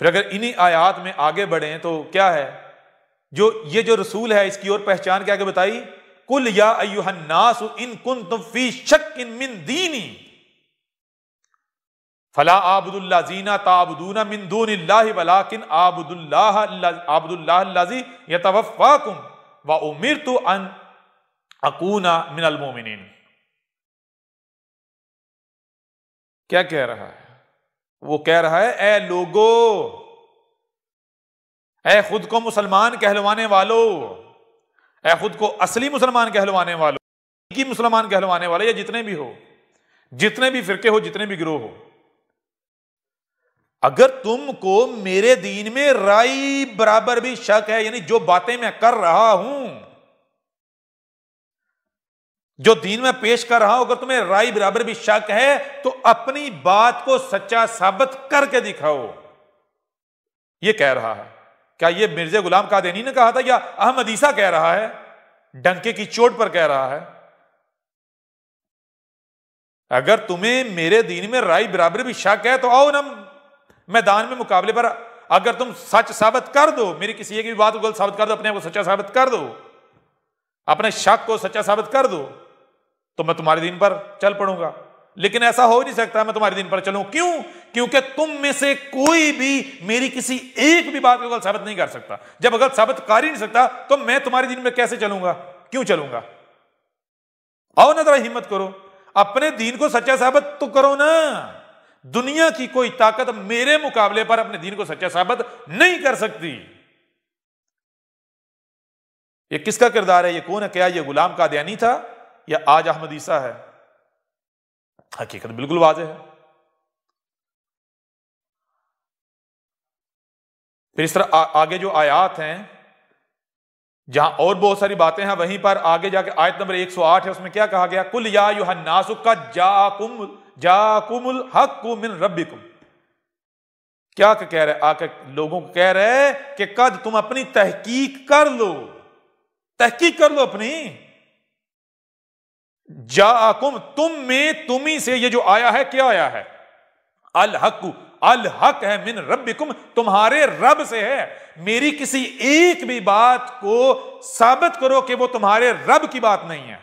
फिर अगर इन्हीं आयात में आगे बढ़े तो क्या है, जो रसूल है इसकी और पहचान क्या आगे बताई, कुल या अय्युहन्नास इन कुंतुम फी शक्किन मिन दीनी फला आबुदुल्लाजीना ताबुदूना मिन दूनिल्लाहि वलाकिन आबुदुल्लाहल्लज़ी यतवफ़्फ़ाकुम व उमिरतु अन अकूना मिनल मोमिनीन। क्या कह रहा है? वो कह रहा है, ए लोगो, ए खुद को मुसलमान कहलवाने वालों, ए खुद को असली मुसलमान कहलवाने वालों, की मुसलमान कहलवाने वाले, या जितने भी हो, जितने भी फिरके हो, जितने भी गिरोह हो, अगर तुमको मेरे दीन में राई बराबर भी शक है, यानी जो बातें मैं कर रहा हूं, जो दीन में पेश कर रहा हूं, अगर तुम्हें राई बराबर भी शक है तो अपनी बात को सच्चा साबित करके दिखाओ। यह कह रहा है। क्या यह मिर्जा गुलाम कादियानी ने कहा था या अहमद ईसा कह रहा है? डंके की चोट पर कह रहा है। अगर तुम्हें मेरे दीन में राई बराबर भी शक है तो आओ ना मैदान में मुकाबले पर। अगर तुम सच साबित कर दो, मेरी किसी एक भी बात को गलत साबित कर दो, अपने आप को सच्चा साबित कर दो, अपने शक को सच्चा साबित कर दो, तो मैं तुम्हारे दीन पर चल पड़ूंगा। लेकिन ऐसा हो नहीं सकता मैं तुम्हारे दीन पर चलूं। क्यों? क्योंकि तुम में से कोई भी मेरी किसी एक भी बात को गलत साबित नहीं कर सकता। जब गलत साबित कर ही नहीं सकता तो मैं तुम्हारे दीन में कैसे चलूंगा? क्यों चलूंगा? आओ ना, जरा हिम्मत करो, अपने दीन को सच्चा साबित तो करो ना। दुनिया की कोई ताकत मेरे मुकाबले पर अपने दीन को सच्चा साबित नहीं कर सकती। ये किसका किरदार है? ये कौन है? क्या ये गुलाम कादियानी था या आज अहमद ईसा है? हकीकत बिल्कुल वाज़ेह है। फिर इस तरह आगे जो आयात हैं जहां और बहुत सारी बातें हैं, वहीं पर आगे जाके आयत नंबर 108 है, उसमें क्या कहा गया? कुल या अय्युहन्नासु कद जाकुमुल हक्कु मिन रब्बिकुम। क्या कह रहे? आके लोगों को कह रहे कि कद तुम अपनी तहकीक कर लो, तहकीक कर लो अपनी। जाकुम, तुम में, तुम्ही से ये जो आया है, क्या आया है? अल हक्कु, अल हक है मिन रब्बिकुम, तुम्हारे रब से है। मेरी किसी एक भी बात को साबित करो कि वो तुम्हारे रब की बात नहीं है।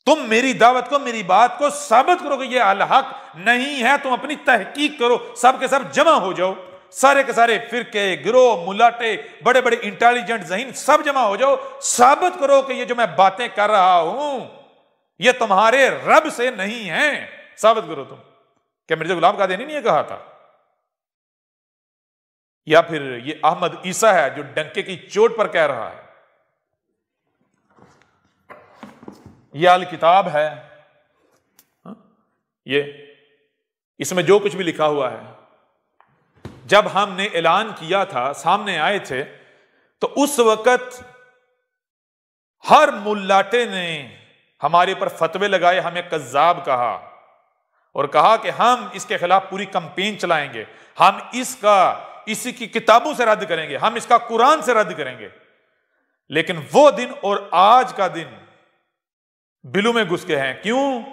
तुम मेरी दावत को, मेरी बात को साबित करो कि ये अल हक नहीं है। तुम अपनी तहकीक करो, सब के सब जमा हो जाओ, सारे के सारे फिरके, गिरोह, मुलाटे, बड़े बड़े इंटेलिजेंट ज़हीन सब जमा हो जाओ, साबित करो कि ये जो मैं बातें कर रहा हूं ये तुम्हारे रब से नहीं है। साबित करो तुम। क्या मिर्जा गुलाम कादियानी ने कहा था? या फिर ये अहमद ईसा है जो डंके की चोट पर कह रहा है? यह अल किताब है, ये इसमें जो कुछ भी लिखा हुआ है। जब हमने ऐलान किया था, सामने आए थे, तो उस वक्त हर मुल्लाटे ने हमारे पर फतवे लगाए, हमें कज़्ज़ाब कहा और कहा कि हम इसके खिलाफ पूरी कैंपेन चलाएंगे, हम इसी की किताबों से रद्द करेंगे, हम इसका कुरान से रद्द करेंगे। लेकिन वो दिन और आज का दिन बिलू में घुस गए हैं। क्यों?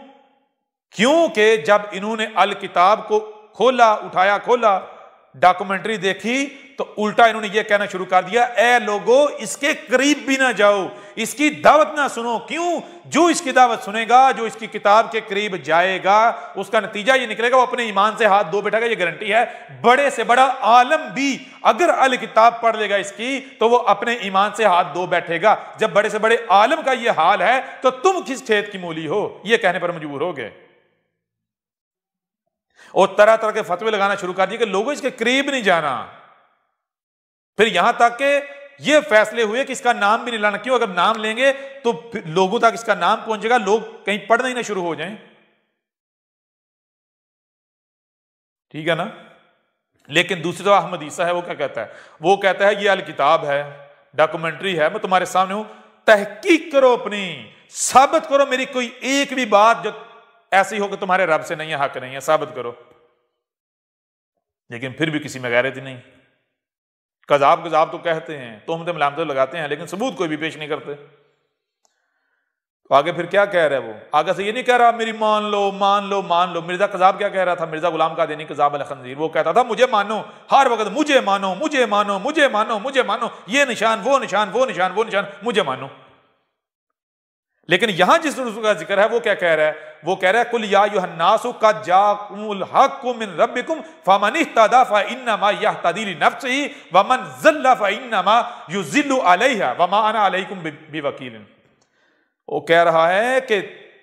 क्योंकि जब इन्होंने अल किताब को खोला, उठाया, खोला, डॉक्यूमेंट्री देखी, तो उल्टा इन्होंने यह कहना शुरू कर दिया, ए लोगो, इसके करीब भी ना जाओ, इसकी दावत ना सुनो। क्यों? जो इसकी दावत सुनेगा, जो इसकी किताब के करीब जाएगा, उसका नतीजा ये निकलेगा वो अपने ईमान से हाथ धो बैठेगा। ये गारंटी है। बड़े से बड़ा आलम भी अगर अल किताब पढ़ लेगा इसकी, तो वो अपने ईमान से हाथ धो बैठेगा। जब बड़े से बड़े आलम का यह हाल है तो तुम किस खेत की मूली हो, यह कहने पर मजबूर हो गए और तरह तरह के फतवे लगाना शुरू कर दिए कि लोगों इसके करीब नहीं जाना। फिर यहां तक कि ये फैसले हुए कि इसका नाम भी नहीं लाना। क्यों? अगर नाम लेंगे तो लोगों तक इसका नाम पहुंचेगा, लोग कहीं पढ़ना ही ना शुरू हो जाएं। ठीक है ना? लेकिन दूसरी तरफ अहमद ईसा है, वो क्या कहता है? वो कहता है ये अल किताब है, डॉक्यूमेंट्री है, मैं तुम्हारे सामने हूं, तहकीक करो, अपनी साबित करो मेरी कोई एक भी बात जो ऐसी हो कि तुम्हारे रब से नहीं है, हक नहीं है, साबित करो। लेकिन फिर भी किसी में गैरत नहीं। कज़ाब तो कहते हैं, तोहमत मलामत लगाते हैं, लेकिन सबूत कोई भी पेश नहीं करते। तो आगे फिर क्या कह रहा है वो, आगे से ये नहीं कह रहा मेरी मान लो मान लो मान लो। मिर्जा कज़ाब क्या कह रहा था, मिर्जा गुलाम कादियानी कज़ाब अल खंजीर, वो कहता था मुझे मानो, हर वक्त मुझे मानो मुझे मानो मुझे मानो मुझे मानो, ये निशान वो निशान वो निशान वो निशान, मुझे मानो। लेकिन यहां जिस रूस का जिक्र है वो क्या कह रहा है, वो कह रहा है कुल या युहन्नासु कद जाकुमुल हक्कु मिन रब्बिकुम फमन इहतदा फइन्नमा यहतदी लिनफ्सिही वमन ज़ल्ला फइन्नमा युज़िल्लु अलैहा वमा अना अलैकुम बिवकील। वो कह रहा है कि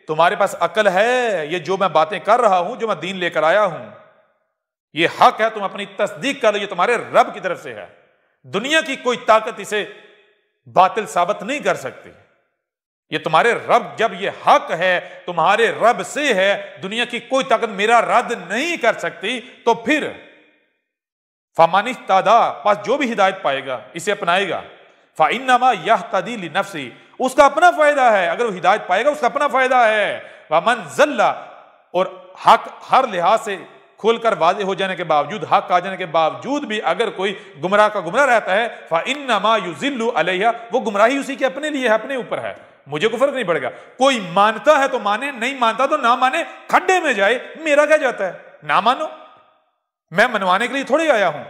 तुम्हारे पास अकल है, ये जो मैं बातें कर रहा हूं, जो मैं दीन लेकर आया हूं, ये हक है, तुम अपनी तस्दीक कर लो, ये तुम्हारे रब की तरफ से है। दुनिया की कोई ताकत इसे बातिल साबित नहीं कर सकती। ये तुम्हारे रब, जब ये हक है तुम्हारे रब से है, दुनिया की कोई ताकत मेरा रद्द नहीं कर सकती। तो फिर फमानी तादा, पास जो भी हिदायत पाएगा इसे अपनाएगा, फ़इन्नमा यहतदी लिनफ्सी, उसका अपना फायदा है। अगर वो हिदायत पाएगा उसका अपना फायदा है। वमन ज़ल्ला, और हक हर लिहाज से खोलकर वाज़ेह हो जाने के बावजूद, हक आ जाने के बावजूद भी अगर कोई गुमराह का गुमराह रहता है, फ़इन्नमा युज़िल्लु अलैहा, वो गुमराही उसी के अपने लिए है, अपने ऊपर है, मुझे कोई फर्क नहीं पड़ेगा। कोई मानता है तो माने, नहीं मानता तो ना माने, खड्डे में जाए, मेरा क्या जाता है, ना मानो, मैं मनवाने के लिए थोड़ी आया हूं।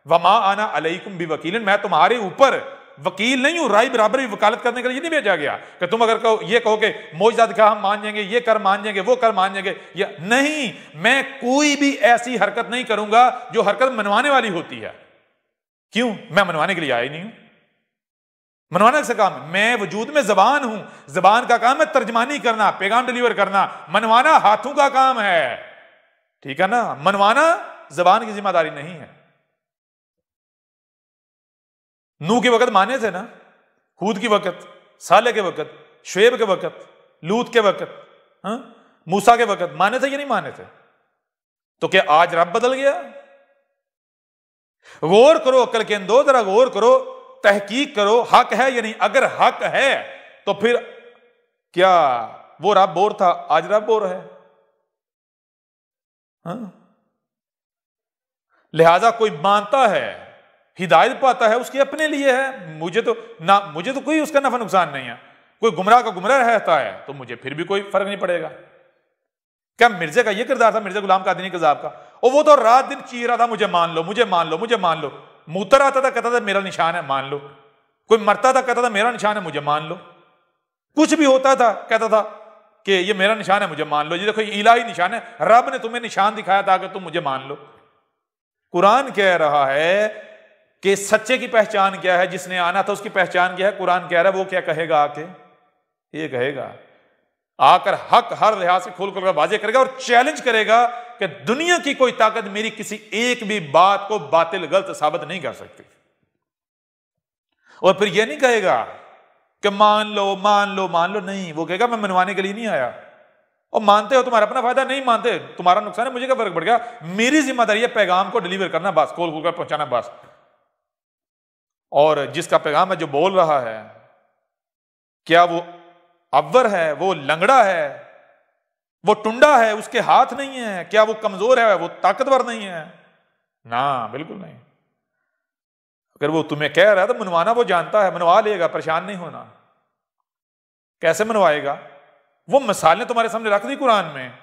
वमा आना अलैकुम बिवकीलिन, मैं तुम्हारे ऊपर वकील नहीं हूं, राय बराबर भी वकालत करने के लिए नहीं भेजा गया कि तुम अगर कहो, ये कहो कि मौजूदा दिखा हम मान जाएंगे, ये कर मान जाएंगे, वो कर मान जाएंगे, या नहीं, मैं कोई भी ऐसी हरकत नहीं करूंगा जो हरकत मनवाने वाली होती है। क्यों, मैं मनवाने के लिए आया ही नहीं हूं। मनवाने से काम, मैं वजूद में जबान हूं, जबान का काम है तर्जमानी करना, पैगाम डिलीवर करना, मनवाना हाथों का काम है, ठीक है ना, मनवाना जबान की जिम्मेदारी नहीं है। नूह के वक्त माने थे ना, हूद के वक्त, साले के वक्त, शुएब के वक्त, लूत के वक्त, मूसा के वक्त माने थे या नहीं माने थे? तो क्या आज रब बदल गया? गौर करो, अक्ल के अंदो जरा गौर करो, तहकीक करो, हक है या नहीं। अगर हक है तो फिर क्या वो रब बोर था, आज रब बोर है? लिहाजा कोई मानता है, हिदायत पाता है, उसके अपने लिए है, मुझे तो कोई उसका नफा नुकसान नहीं है। कोई गुमराह का गुमराह रहता है तो मुझे फिर भी कोई फर्क नहीं पड़ेगा। क्या मिर्जे का ये किरदार था, मिर्जा गुलाम कादियानी कज़ाब का? और वो तो रात दिन चीख रहा था मुझे मान लो मुझे मान लो मुझे मान लो। मूतर आता था कहता था मेरा निशान है मान लो, कोई मरता था कहता था मेरा निशान है मुझे मान लो, कुछ भी होता था कहता था कि ये मेरा निशान है मुझे मान लो। ये देखो ये इलाही निशान है, रब ने तुम्हें निशान दिखाया था कि तुम मुझे मान लो। कुरान कह रहा है कि सच्चे की पहचान क्या है, जिसने आना था उसकी पहचान क्या है। कुरान कह रहा है वो क्या कहेगा आके, ये कहेगा आकर हक हर लिहाज से खोल कर वाजे करेगा और चैलेंज करेगा कि दुनिया की कोई ताकत मेरी किसी एक भी बात को बातिल गलत साबित नहीं कर सकती। और फिर यह नहीं कहेगा कि मान लो मान लो मान लो, नहीं, वो कहेगा मैं मनवाने के लिए नहीं आया। और मानते हो तुम्हारा अपना फायदा, नहीं मानते तुम्हारा नुकसान है, मुझे क्या फर्क पड़ गया, मेरी जिम्मेदारी है पैगाम को डिलीवर करना, बस खोल खोल कर पहुंचाना बस। और जिसका पैगाम है जो बोल रहा है, क्या वो अव्वर है, वो लंगड़ा है, वो टुंडा है, उसके हाथ नहीं है, क्या वो कमजोर है, वो ताकतवर नहीं है? ना, बिल्कुल नहीं। अगर वो तुम्हें कह रहा है तो मनवाना वो जानता है, मनवा लेगा, परेशान नहीं होना। कैसे मनवाएगा? वो मिसालें तुम्हारे सामने रख दी कुरान में,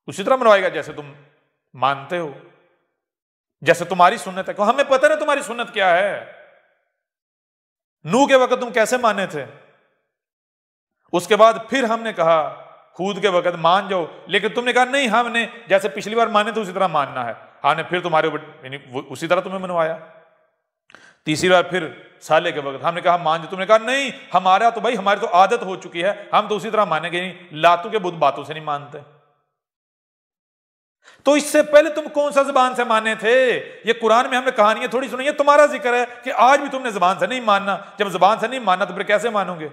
उसी तरह मनवाएगा जैसे तुम मानते हो, जैसे तुम्हारी सुन्नत है। हमें पता नहीं तुम्हारी सुन्नत क्या है। नूह के वक्त तुम कैसे माने थे, उसके बाद फिर हमने कहा हूद के वक्त मान जाओ, लेकिन तुमने कहा नहीं, हमने जैसे पिछली बार माने तो उसी तरह मानना है। हमने फिर तुम्हारे ऊपर उसी तरह तुम्हें मनवाया। तीसरी बार फिर साले के वक्त हमने कहा मान जाओ, तुमने कहा नहीं, हमारा तो भाई हमारी तो आदत हो चुकी है, हम तो उसी तरह मानेंगे नहीं, लातों के बुत बातों से नहीं मानते। तो इससे पहले तुम कौन सा जबान से माने थे? ये कुरान में हमने कहानियां थोड़ी सुनी है, तुम्हारा जिक्र है कि आज भी तुमने जबान से नहीं मानना। जब जबान से नहीं मानना तो फिर कैसे मानोगे?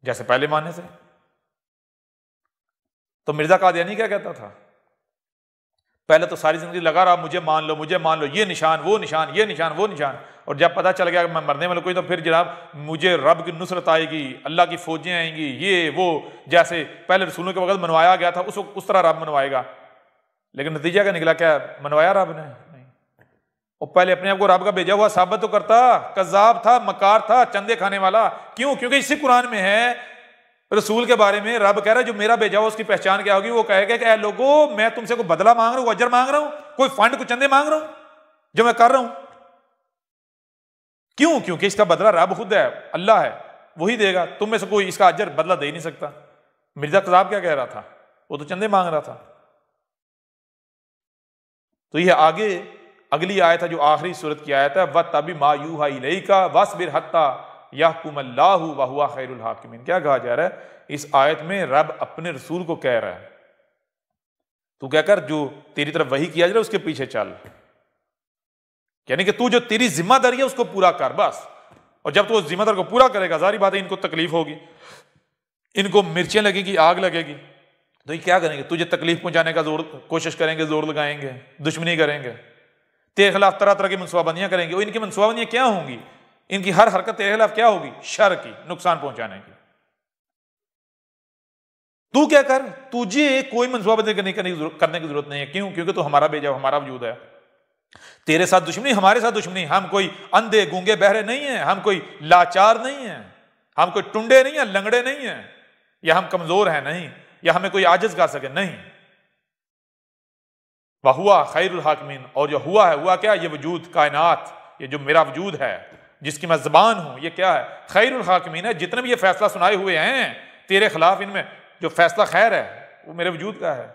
जैसे पहले माने से। तो मिर्जा कादियानी क्या कहता था? पहले तो सारी जिंदगी लगा रहा मुझे मान लो मुझे मान लो, ये निशान वो निशान, ये निशान वो निशान, और जब पता चल गया कि मैं मरने वाला कोई, तो फिर जनाब मुझे रब की नुसरत आएगी, अल्लाह की फौजें आएंगी, ये वो, जैसे पहले रसूलों के वक्त मनवाया गया था उस तरह रब मनवाएगा। लेकिन नतीजा क्या निकला? क्या मनवाया रब ने? नहीं। और पहले अपने आप को रब का भेजा हुआ साबित तो करता, कज़्ज़ाब था, मकार था, चंदे खाने वाला। क्यों? क्योंकि इसी कुरान में है रसूल के बारे में रब कह रहा है जो मेरा भेजा हो उसकी पहचान क्या होगी? वो कहेगा कि लोगों मैं तुमसे कोई बदला मांग रहा हूं, अजर मांग रहा हूं, कोई फंड कोई चंदे मांग रहा हूं जो मैं कर रहा हूं। क्यों? क्योंकि इसका बदला रब खुद है, अल्लाह है, वही देगा। तुम में से कोई इसका अजर बदला दे ही नहीं सकता। मिर्जा कज़ाब क्या कह रहा था? वो तो चंदे मांग रहा था। तो यह आगे अगली आयत है जो आखिरी सूरत की आयत है, व तबी मा यूहा इलैका वस्बिर हत्ता यहकुम अल्लाहु व हुवा खैरुल हाकिमीन। क्या कहा जा रहा है इस आयत में? रब अपने रसूल को कह रहा है तू क्या कर, जो तेरी तरफ वही किया जा रहा है उसके पीछे चल, यानी कि तू जो तेरी जिम्मेदारी है उसको पूरा कर बस। और जब तू उस जिम्मेदारी को पूरा करेगा, जारी बात है इनको तकलीफ होगी, इनको मिर्चें लगेगी, आग लगेगी, तो ये क्या करेंगे? तुझे तकलीफ पहुंचाने का कोशिश करेंगे, जोर लगाएंगे, दुश्मनी करेंगे, तेरे खिलाफ तरह तरह की मनसूबाबंदियां करेंगे। और इनकी मनसूबाबंदियां क्या होंगी? इनकी हर हरकत तेरे खिलाफ क्या होगी? शर की, नुकसान पहुंचाने की। तू क्या कर, तुझे कोई मनसूबाबंदी करने की जरूरत नहीं है। क्यों? क्योंकि तू हमारा भेजा, हमारा वजूद है। तेरे साथ दुश्मनी, हमारे साथ दुश्मनी। हम कोई अंधे गूंगे बहरे नहीं है, हम कोई लाचार नहीं है, हम कोई टुंडे नहीं है, लंगड़े नहीं है, या हम कमजोर हैं नहीं, या हमें कोई आजिज कर सके नहीं। वह हुआ खैरुल हाकिमीन, और जो हुआ है, हुआ क्या? ये वजूद, कायनात, ये जो मेरा वजूद है जिसकी मैं जबान हूं, ये क्या है? खैरुल हाकिमीन है। जितने भी ये फैसला सुनाए हुए हैं तेरे खिलाफ, इनमें जो फैसला खैर है वो मेरे वजूद का है।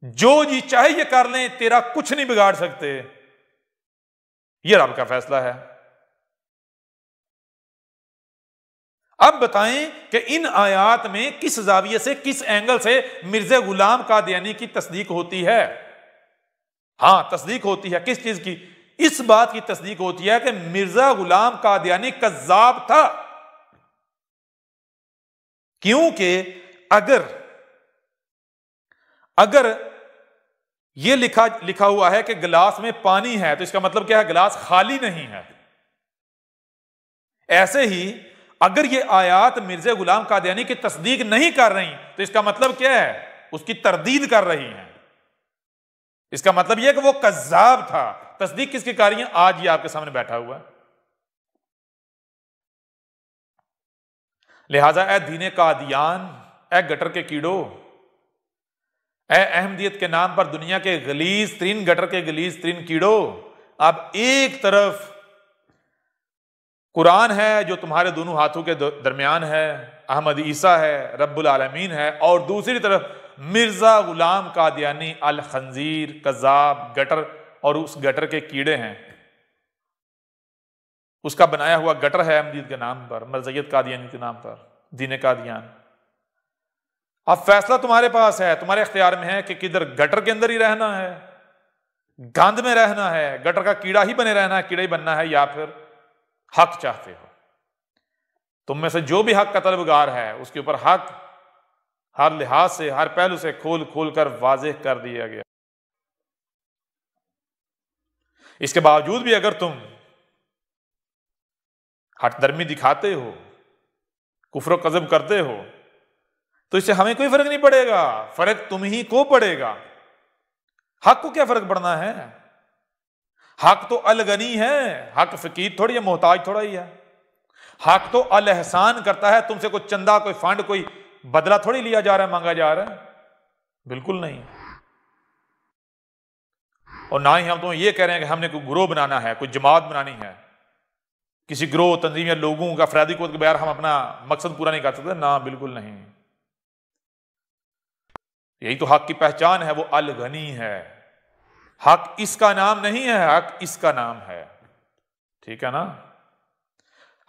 जो जी चाहे ये कर लें, तेरा कुछ नहीं बिगाड़ सकते। ये रब का फैसला है। अब बताएं कि इन आयात में किस जाविये से, किस एंगल से मिर्जा गुलाम कादियानी की तस्दीक होती है? हां, तस्दीक होती है। किस चीज की? इस बात की तस्दीक होती है कि मिर्जा गुलाम कादियानी कज़्ज़ाब था। क्योंकि अगर यह लिखा हुआ है कि गिलास में पानी है, तो इसका मतलब क्या है? गिलास खाली नहीं है। ऐसे ही अगर यह आयात मिर्जा गुलाम कादियानी की तस्दीक नहीं कर रही, तो इसका मतलब क्या है? उसकी तरदीद कर रही हैं। इसका मतलब यह कि वो कज़्ज़ाब था। तस्दीक किसकी कर रही है? आज ये आपके सामने बैठा हुआ है। लिहाजा ए दीने कादियान, ए गटर के कीड़ो, ए अहमदियत के नाम पर दुनिया के गलीज तरीन गटर के गलीज तरीन कीड़ो, अब एक तरफ कुरान है जो तुम्हारे दोनों हाथों के दरमियान है, अहमद ईसा है, रब्बुल आलमीन है, और दूसरी तरफ मिर्जा गुलाम कादियानी अल खंजीर, कज़्ज़ाब, गटर, और उस गटर के कीड़े हैं। उसका बनाया हुआ गटर है अहमदीद के नाम पर, मरज़ियत कादियानी के नाम पर, दीन कादियान। अब फैसला तुम्हारे पास है, तुम्हारे इख्तियार में है कि किधर गटर के अंदर ही रहना है, गंद में रहना है, गटर का कीड़ा ही बने रहना है, कीड़ा ही बनना है, या फिर हक चाहते हो। तुम में से जो भी हक का तलबगार है उसके ऊपर हक हर लिहाज से, हर पहलू से खोल खोल कर वाज़ेह कर दिया गया। इसके बावजूद भी अगर तुम हठधर्मी दिखाते हो, कुफ्र कज़ब करते हो, तो इससे हमें कोई फर्क नहीं पड़ेगा। फर्क तुम ही को पड़ेगा। हक को क्या फर्क पड़ना है? हक तो अलगनी है, हक फकीर थोड़ी है, मोहताज थोड़ा ही है। हक तो अल एहसान करता है, तुमसे कोई चंदा, कोई फंड, कोई बदला थोड़ी लिया जा रहा है, मांगा जा रहा है, बिल्कुल नहीं। और ना ही हम तो ये कह रहे हैं कि हमने कोई ग्रोह बनाना है, कोई जमात बनानी है, किसी ग्रोह, तंजीम या लोगों का अफरादी को के बगैर हम अपना मकसद पूरा नहीं कर सकते। ना, बिल्कुल नहीं। यही तो हक की पहचान है, वो अल गनी है। हक इसका नाम नहीं है, हक इसका नाम है। ठीक है ना?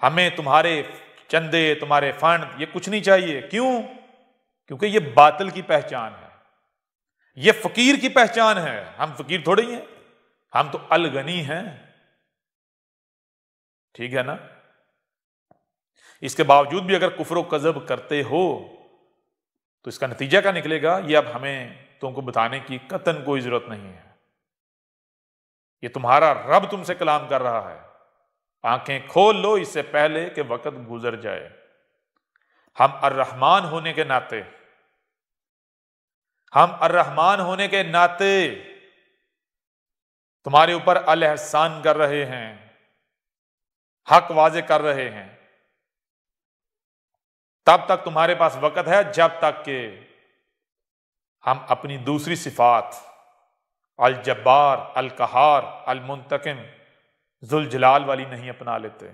हमें तुम्हारे चंदे, तुम्हारे फंड, ये कुछ नहीं चाहिए। क्यों? क्योंकि ये बातिल की पहचान है, ये फकीर की पहचान है। हम फकीर थोड़े ही हैं, हम तो अलगनी हैं। ठीक है ना? इसके बावजूद भी अगर कुफ्र कज़ब करते हो तो इसका नतीजा क्या निकलेगा, ये अब हमें तुमको बताने की कतन कोई जरूरत नहीं है। ये तुम्हारा रब तुमसे कलाम कर रहा है। आंखें खोल लो इससे पहले कि वक्त गुजर जाए। हम अर्रहमान होने के नाते, हम अर्रहमान होने के नाते तुम्हारे ऊपर अल एहसान कर रहे हैं, हक वाजे कर रहे हैं। तब तक तुम्हारे पास वक्त है जब तक कि हम अपनी दूसरी सिफात अल जब्बार, अल कहार, अल मुंतकिम, जुल जलाल वाली नहीं अपना लेते।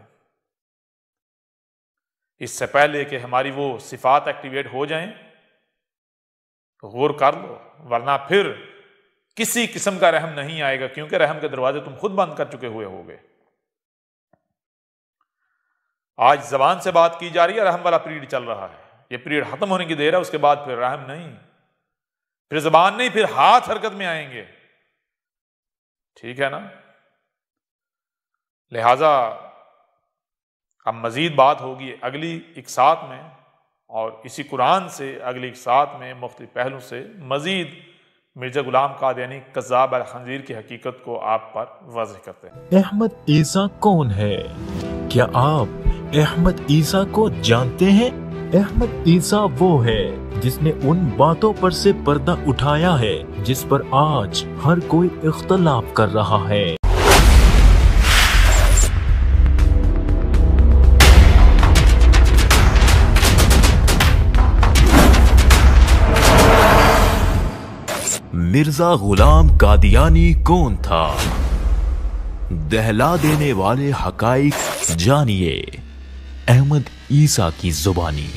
इससे पहले कि हमारी वो सिफात एक्टिवेट हो जाएं, गौर कर लो, वरना फिर किसी किस्म का रहम नहीं आएगा, क्योंकि रहम के दरवाजे तुम खुद बंद कर चुके हुए होगे। आज जबान से बात की जा रही है, रहम वाला पीरियड चल रहा है, ये पीरियड खत्म होने की देर है, उसके बाद फिर रहम नहीं, फिर जबान नहीं, फिर हाथ हरकत में आएंगे। ठीक है ना? लिहाजा अब मजीद बात होगी अगली इकसात में, और इसी कुरान से अगली इकसात में मुख्तलिफ पहलू से मजीद मिर्जा गुलाम कादियानी कज़्ज़ाब अल खंजीर की हकीकत को आप पर वाज़ेह करते हैं। अहमद ईसा कौन है? क्या आप अहमद ईसा को जानते हैं? अहमद ईसा वो है जिसने उन बातों पर से पर्दा उठाया है जिस पर आज हर कोई इख्तलाफ कर रहा है। मिर्जा गुलाम कादियानी कौन था? दहला देने वाले हकाइक जानिए अहमद ईसा की जुबानी।